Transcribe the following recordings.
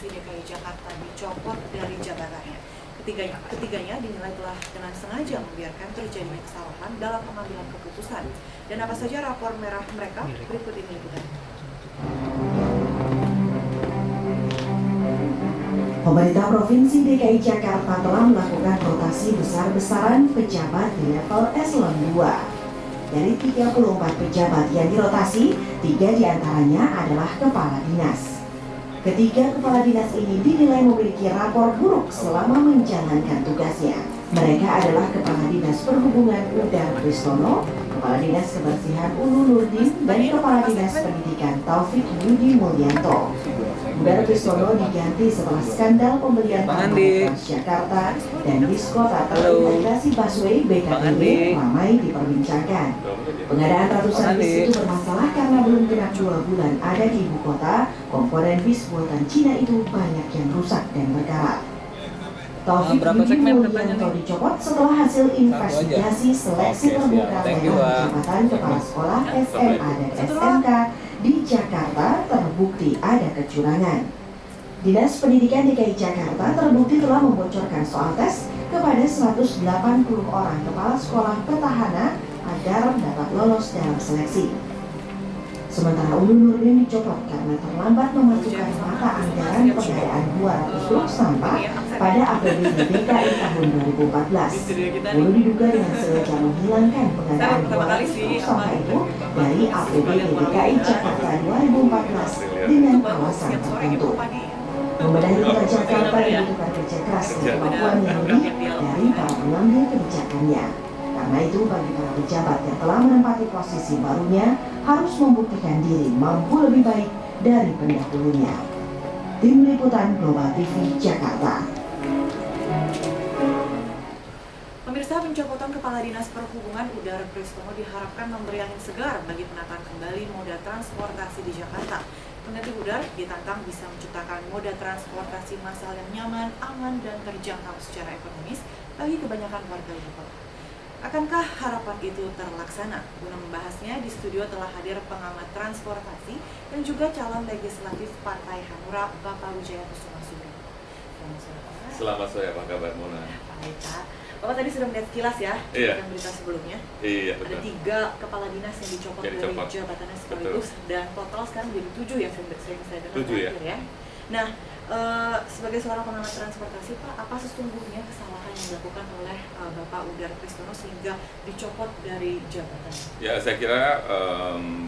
Transportasi DKI Jakarta dicopot dari jabatannya. Ketiganya dinilai telah dengan sengaja membiarkan terjadinya kesalahan dalam pengambilan keputusan. Dan apa saja rapor merah mereka? Berikut ini liputannya. Pemerintah Provinsi DKI Jakarta telah melakukan rotasi besar-besaran pejabat di level eselon 2. Dari 34 pejabat yang dirotasi, 3 diantaranya adalah kepala dinas. Ketiga kepala dinas ini dinilai memiliki rapor buruk selama menjalankan tugasnya. Mereka adalah Kepala Dinas Perhubungan Udar Kristono, Kepala Dinas Kebersihan Ulu Nurdin, dan Kepala Dinas Pendidikan Taufik Yudi Mulyanto. Udar Kristono diganti setelah skandal pembelian Transjakarta dan Diskota terintegrasi busway BKTB ramai diperbincangkan. Pengadaan ratusan bis itu bermasalah karena belum genap 2 bulan ada di ibu kota. Komponen bis buatan Cina itu banyak yang rusak dan berkarat. Taufik Yudi Mulyanto dicopot setelah hasil investigasi seleksi terbuka jabatan kepala sekolah SMA dan SMK di Jakarta terbukti ada kecurangan. Dinas Pendidikan DKI Jakarta terbukti telah membocorkan soal tes kepada 180 orang kepala sekolah petahana agar dapat lolos dalam seleksi. Sementara Ulu Nurdin dicopot karena terlambat memasukkan mata anggaran pengadaan 200 truk sampah pada APBD DKI tahun 2014. Ulu diduga dengan sengaja menghilangkan pengadaan 200 truk sampah itu dari APBD DKI Jakarta 2014 dengan alasan tertentu. Membenahi kota Jakarta dibutuhkan kerja keras dan kemampuan yang lebih dari para pengambil kebijakannya. Karena itu bagi para pejabat yang telah menempati posisi barunya harus membuktikan diri mampu lebih baik dari pendahulunya. Tim Liputan Global TV Jakarta. Pemirsa, pencopotan Kepala Dinas Perhubungan Udar Kristono diharapkan memberi angin segar bagi penataan kembali moda transportasi di Jakarta. Pengganti Udar ditantang bisa menciptakan moda transportasi massal yang nyaman, aman, dan terjangkau secara ekonomis bagi kebanyakan warga ibu kota. Akankah harapan itu terlaksana? Guna membahasnya, di studio telah hadir pengamat transportasi dan juga calon legislatif Partai Hanura, Bapak Wijaya Kusuma Sugeng. Selamat sore, apa kabar Mona? Baik, Pak. Bapak tadi sudah melihat sekilas ya, Iya. yang berita sebelumnya. Iya, Ada betul. 3 kepala dinas yang dicopot dari jabatannya sekaligus, dan total sekarang jadi 7 ya, saya dengar 7 ya. ya. Nah, sebagai seorang pengamat transportasi, Pak, apa sesungguhnya kesalahan yang dilakukan oleh Bapak Udar Kristono sehingga dicopot dari jabatan? Ya, saya kira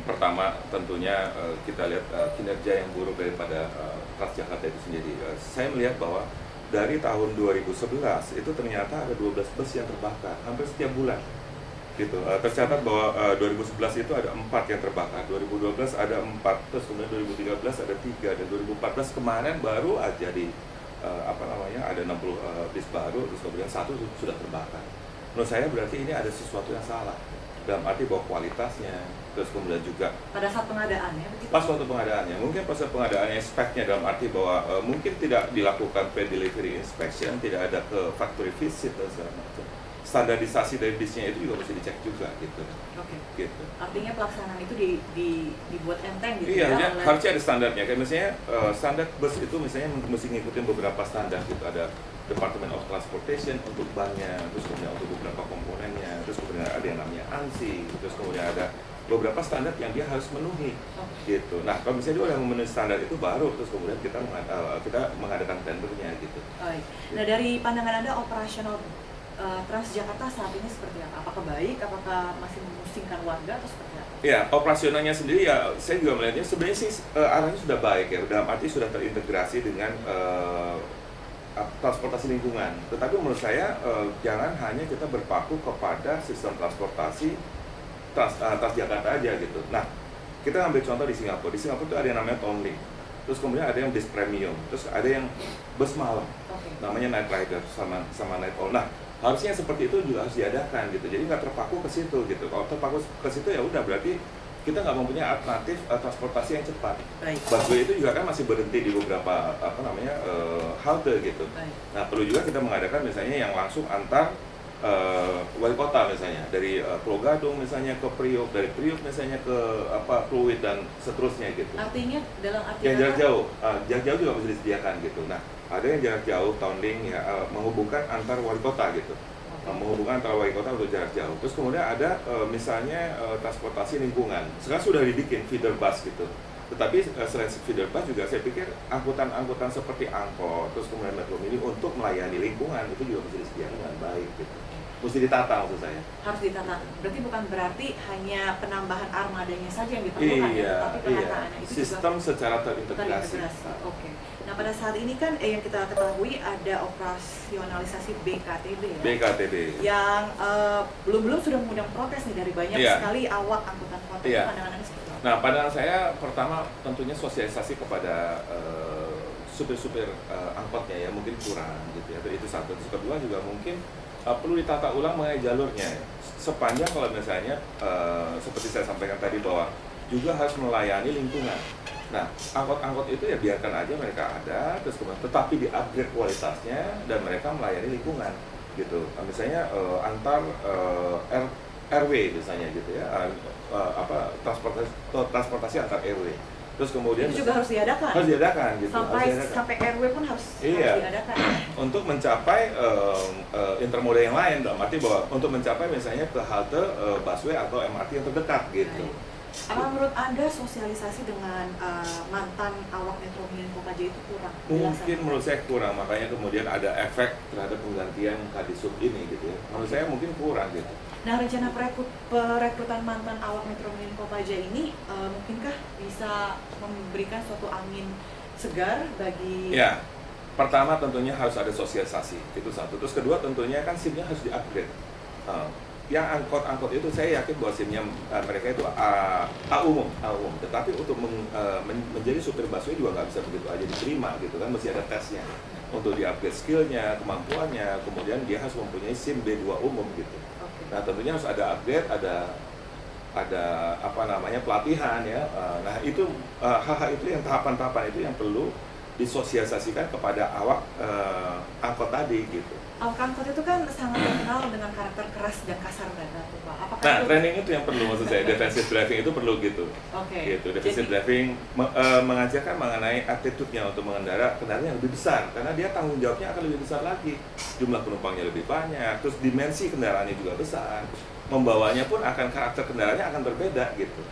pertama tentunya kita lihat kinerja yang buruk daripada Transjakarta itu sendiri. Saya melihat bahwa dari tahun 2011 itu ternyata ada 12 bus yang terbakar hampir setiap bulan. Gitu. Tercatat bahwa 2011 itu ada 4 yang terbakar, 2012 ada 4, terus kemudian 2013 ada 3, dan 2014 kemarin baru aja di ada 60 bis baru, terus kemudian 1 sudah terbakar. Menurut saya berarti ini ada sesuatu yang salah dalam arti bahwa kualitasnya, terus kemudian juga pada saat pengadaannya begitu? Pas waktu pengadaannya, mungkin proses pengadaannya speknya dalam arti bahwa mungkin tidak dilakukan pre-delivery inspection, tidak ada ke factory visit dan segala macam. Standarisasi dari bisnya itu juga mesti dicek juga gitu. Oke. Gitu. Artinya pelaksanaan itu dibuat enteng gitu. Iya, harusnya ada standarnya. Kayak misalnya standar bus itu misalnya mesti ngikutin beberapa standar gitu. Ada Department of Transportation untuk bannya, terus kemudian untuk beberapa komponennya, terus kemudian ada yang namanya ANSI, terus kemudian ada beberapa standar yang dia harus memenuhi gitu. Nah, kalau misalnya dia udah memenuhi standar itu baru terus kemudian kita mengadakan tendernya gitu. Baik. Nah, dari pandangan Anda operasional Transjakarta saat ini seperti apa? Apakah baik? Apakah masih memusingkan warga atau seperti apa? Ya, operasionalnya sendiri ya saya juga melihatnya sebenarnya sih arahnya sudah baik ya, dalam arti sudah terintegrasi dengan transportasi lingkungan. Tetapi menurut saya jangan hanya kita berpaku kepada sistem transportasi Transjakarta aja gitu. Nah, kita ambil contoh di Singapura. Di Singapura itu ada yang namanya Tonlink. Terus kemudian ada yang bis premium. Terus ada yang bus malam. Namanya Night Rider sama Night Owl. Nah, harusnya seperti itu juga harus diadakan gitu. Jadi nggak terpaku ke situ gitu. Kalau terpaku ke situ ya udah berarti kita nggak mempunyai alternatif transportasi yang cepat. Busway itu juga kan masih berhenti di beberapa halte gitu. Nah, perlu juga kita mengadakan misalnya yang langsung antar wali kota misalnya, dari Pulau Gadung misalnya ke Priuk, dari Priuk misalnya ke Pluit dan seterusnya gitu. Artinya dalam arti yang jarak jauh juga bisa disediakan gitu. Nah, ada yang jarak jauh town link ya, menghubungkan antar wali kota gitu. Menghubungkan antara wali kota untuk jarak jauh. Terus kemudian ada misalnya transportasi lingkungan. Sekarang sudah dibikin feeder bus gitu. Tetapi selain feeder bus juga saya pikir angkutan-angkutan seperti angkot, terus kemudian metro mini untuk melayani lingkungan itu juga bisa disediakan dengan baik gitu. Mesti ditata maksud saya. Harus ditata. Berarti bukan berarti hanya penambahan armadanya saja yang diperlukan, tapi penataannya itu sistem juga secara terintegrasi. Oke. Nah, pada saat ini kan yang kita ketahui ada operasionalisasi BKTB ya. BKTB. Yang belum sudah mengundang protes nih dari banyak sekali awak angkutan kota. Pandangan Anda seperti apa? Nah, pandangan saya pertama tentunya sosialisasi kepada supir-supir angkotnya ya mungkin kurang gitu ya. Itu satu. Terus kedua juga mungkin perlu ditata ulang mengenai jalurnya. Sepanjang kalau misalnya seperti saya sampaikan tadi bahwa juga harus melayani lingkungan. Nah, angkot-angkot itu ya biarkan aja mereka ada, terus kemudian tetapi di-upgrade kualitasnya dan mereka melayani lingkungan gitu. Misalnya antar RW misalnya gitu ya, transportasi antar RW. Terus kemudian itu juga harus diadakan. Harus diadakan gitu. Sampai RW pun harus diadakan. Untuk mencapai intermoda yang lain, dalam arti bahwa untuk mencapai misalnya ke halte busway atau MRT yang terdekat gitu. Apa menurut Anda sosialisasi dengan mantan awak Metro Mini Kopaja itu kurang? Mungkin menurut saya kurang, makanya kemudian ada efek terhadap penggantian Kadisub ini gitu ya. Menurut saya mungkin kurang gitu. Nah, rencana perekrutan mantan awak Metro Mini Kopaja ini mungkinkah bisa memberikan suatu angin segar bagi... Ya, pertama tentunya harus ada sosialisasi, itu satu. Terus kedua tentunya kan SIM-nya harus di-upgrade. Yang angkot-angkot itu saya yakin bahwa SIM-nya mereka itu A umum. Tetapi untuk menjadi supir busway juga nggak bisa begitu aja diterima gitu kan, mesti ada tesnya untuk di-upgrade skill-nya, kemampuannya, kemudian dia harus mempunyai SIM B2 umum gitu. Nah, tentunya harus ada upgrade, ada apa namanya pelatihan ya. Nah, itu hal-hal itu yang tahapan-tahapan itu yang perlu disosialisasikan kepada awak angkot tadi gitu. Awak angkot itu kan sangat terkenal dengan karakter keras dan kasar dan Pak. Apakah nah, training itu yang perlu maksud saya, defensive driving itu perlu gitu. Gitu, defensive driving mengajarkan mengenai attitude-nya untuk mengendara kendaraan yang lebih besar karena dia tanggung jawabnya akan lebih besar lagi. Jumlah penumpangnya lebih banyak, terus dimensi kendaraannya juga besar. Membawanya pun akan karakter kendaraannya akan berbeda gitu.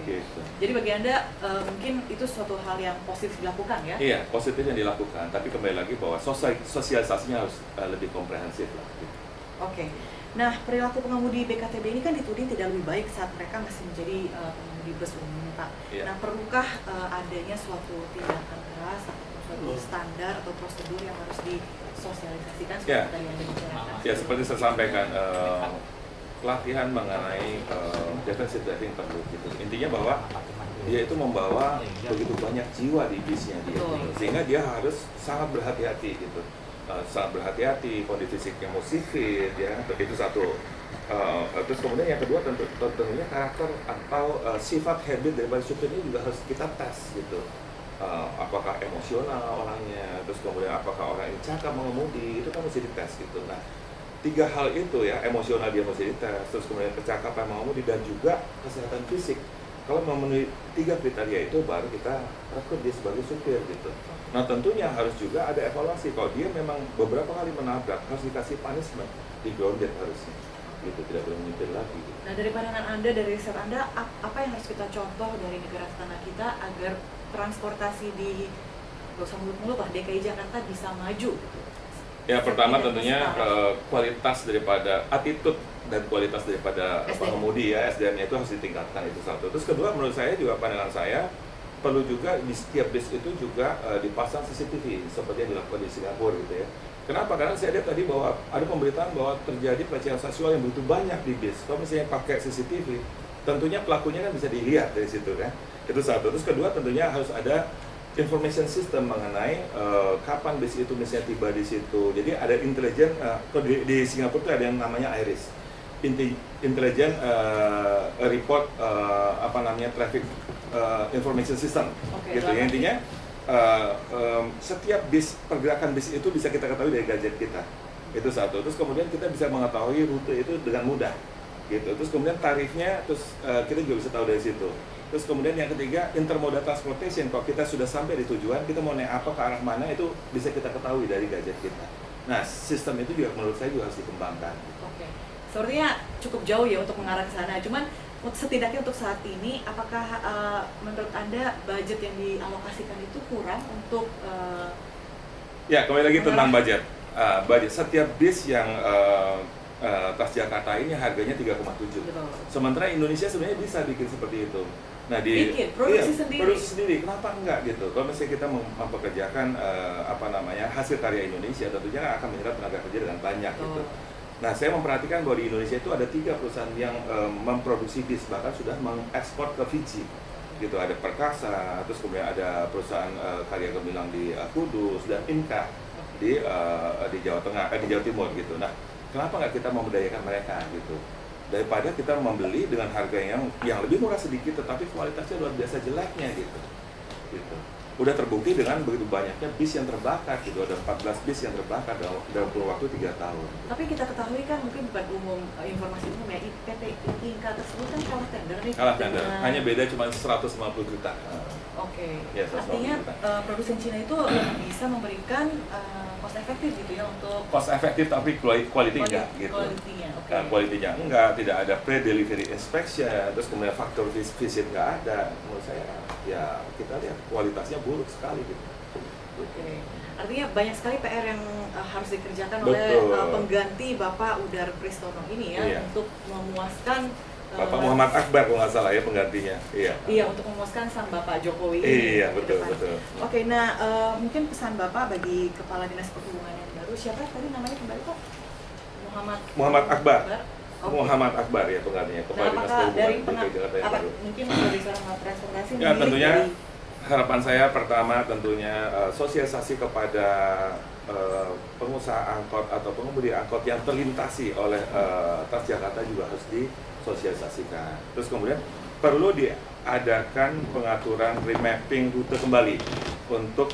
Gitu. Jadi bagi Anda mungkin itu suatu hal yang positif dilakukan ya? Iya, positif yang dilakukan. Tapi kembali lagi bahwa sosialisasinya harus lebih komprehensif lah. Gitu. Nah, perilaku pengemudi BKTB ini kan dituding tidak lebih baik saat mereka masih menjadi pengemudi bus umum, Pak. Nah, perlukah adanya suatu tindakan keras atau suatu standar atau prosedur yang harus disosialisasikan seperti tadi yang Anda bicarakan? Ya, seperti saya sampaikan. Pelatihan mengenai defensive driving perlu gitu. Intinya bahwa dia itu membawa begitu banyak jiwa di bisnya dia, gitu. Sehingga dia harus sangat berhati-hati gitu, sangat berhati-hati, kondisi fisiknya mesti fit ya, itu satu. Terus kemudian yang kedua tentunya karakter atau sifat habit daripada supir ini juga harus kita tes gitu. Apakah emosional orangnya, terus kemudian apakah orang ini cakap mengemudi, itu kan mesti dites gitu. Nah, 3 hal itu ya, emosional dia mesti dites, terus kemudian kecakapan mengemudi dan juga kesehatan fisik. Kalau memenuhi 3 kriteria itu baru kita rekrut dia sebagai supir gitu. Nah, tentunya harus juga ada evaluasi. Kalau dia memang beberapa kali menabrak, harus dikasih punishment, di grounded harusnya. Gitu, tidak boleh menyetir lagi. Gitu. Nah, dari pandangan Anda, dari riset Anda, apa yang harus kita contoh dari negara tetangga kita agar transportasi di mulut-mulut lah DKI Jakarta bisa maju? Ya, pertama tentunya kualitas daripada attitude dan kualitas daripada pengemudi ya, SDM-nya itu harus ditingkatkan, itu satu. Terus kedua, menurut saya juga pandangan saya perlu juga di setiap bis itu juga dipasang CCTV seperti yang dilakukan di Singapura gitu ya. Kenapa? Karena saya lihat tadi bahwa ada pemberitaan bahwa terjadi pelecehan seksual yang begitu banyak di bis. Kalau misalnya pakai CCTV, tentunya pelakunya kan bisa dilihat dari situ kan. Itu satu. Terus kedua, tentunya harus ada information system mengenai kapan bis itu misalnya tiba di situ. Jadi ada intelijen, di Singapura itu ada yang namanya IRIS, Intelligent Report Traffic Information System. Gitu. Yang intinya setiap bis, pergerakan bis itu bisa kita ketahui dari gadget kita. Itu satu. Terus kemudian kita bisa mengetahui rute itu dengan mudah gitu. Terus kemudian tarifnya, terus kita juga bisa tahu dari situ. Terus kemudian yang ketiga, intermodal transportation. Kalau kita sudah sampai di tujuan, kita mau naik apa, ke arah mana, itu bisa kita ketahui dari gadget kita. Nah, sistem itu juga menurut saya juga harus dikembangkan. Oke, sepertinya cukup jauh ya untuk mengarah ke sana. Cuman setidaknya untuk saat ini, apakah menurut Anda budget yang dialokasikan itu kurang untuk ya, kembali lagi tentang budget. Budget setiap bis yang Transjakarta ini harganya 3,7. Sementara Indonesia sebenarnya bisa bikin seperti itu. Nah, produksi sendiri. Kenapa enggak gitu? Kalau misalnya kita mempekerjakan hasil karya Indonesia, tentunya akan menyerap tenaga kerja dengan banyak gitu. Nah, saya memperhatikan bahwa di Indonesia itu ada 3 perusahaan yang memproduksi bis, bahkan sudah mengekspor ke Fiji gitu. Ada Perkasa, terus kemudian ada perusahaan karya gemilang di Kudus, dan Inka di Jawa Tengah, di Jawa Timur gitu. Nah, kenapa nggak kita memberdayakan mereka gitu, daripada kita membeli dengan harga yang lebih murah sedikit tetapi kualitasnya luar biasa jeleknya gitu. Udah terbukti dengan begitu banyaknya bis yang terbakar gitu, ada 14 bis yang terbakar dalam kurun waktu 3 tahun. Tapi kita ketahui kan, mungkin bukan umum, informasi umum ya, PT Inka tersebut kan kalah tender nih. Kalah tender, hanya beda cuma 150 juta. Oke. Ya, artinya produsen Cina itu bisa memberikan cost efektif gitu ya untuk cost efektif, tapi quality enggak gitu. Quality-nya enggak, tidak ada pre-delivery inspection, terus kemudian faktor visit enggak ada. Menurut saya ya kita lihat kualitasnya buruk sekali gitu. Oke. Artinya banyak sekali PR yang harus dikerjakan oleh pengganti Bapak Udar Pristono ini ya, untuk memuaskan Bapak Muhammad Akbar kalau nggak salah ya penggantinya. Iya, untuk memuaskan sang Bapak Jokowi. Iya, betul. Oke, nah mungkin pesan Bapak bagi Kepala Dinas Perhubungan yang baru, siapa tadi namanya kembali Pak? Muhammad Akbar. Okay. Muhammad Akbar ya penggantinya, Kepala Dinas Perhubungan DKI Jakarta yang baru. Mungkin dari seorang transportasi. Ya, tentunya harapan saya pertama tentunya sosialisasi kepada pengusaha angkot atau pengemudi angkot yang terlintasi oleh Transjakarta juga harus disosialisasikan. Terus kemudian perlu diadakan pengaturan remapping rute kembali untuk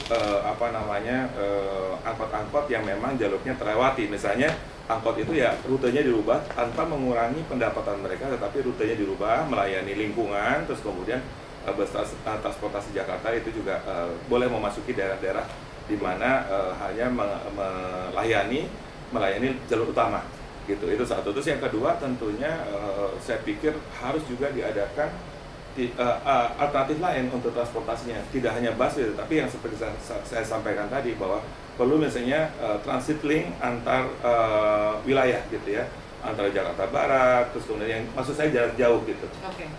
angkot-angkot yang memang jalurnya terlewati. Misalnya angkot itu ya rutenya dirubah tanpa mengurangi pendapatan mereka, tetapi rutenya dirubah melayani lingkungan. Terus kemudian bus transportasi Jakarta itu juga boleh memasuki daerah-daerah di mana hanya melayani jalur utama gitu. Itu satu. Terus yang kedua tentunya saya pikir harus juga diadakan alternatif lain untuk transportasinya, tidak hanya busway, tapi yang seperti saya sampaikan tadi bahwa perlu misalnya transit link antar wilayah gitu ya, antara Jakarta Barat, terus kemudian yang maksud saya jarak jauh gitu.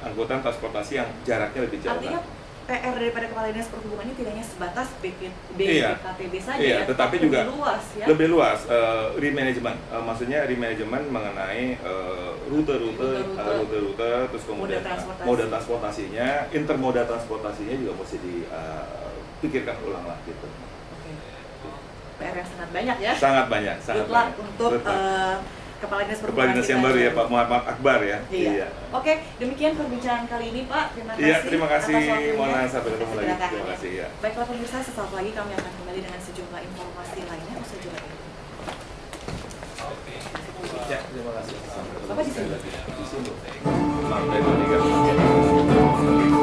Angkutan transportasi yang jaraknya lebih jauh. Artinya PR daripada Kepala Dinas Perhubungan ini tidak hanya sebatas BKTB saja ya, tetapi juga lebih luas remanajemen, maksudnya remanajemen mengenai rute-rute, terus kemudian moda transportasinya, intermoda transportasinya juga mesti dipikirkan ulang lah gitu. PR yang sangat banyak ya. Sangat banyak. Untuk Kepala Dinas Perhubungan yang baru ya, Pak Muhammad Akbar ya. Iya. Oke, demikian perbincangan kali ini Pak. Terima kasih. Iya, terima kasih. Mohon sampai ketemu lagi. Terima kasih ya. Baiklah pemirsa, sesaat lagi kami akan kembali dengan sejumlah informasi lainnya usai jeda ini. Ya, terima kasih. Bapak di sini. Di sini. Sampai 3.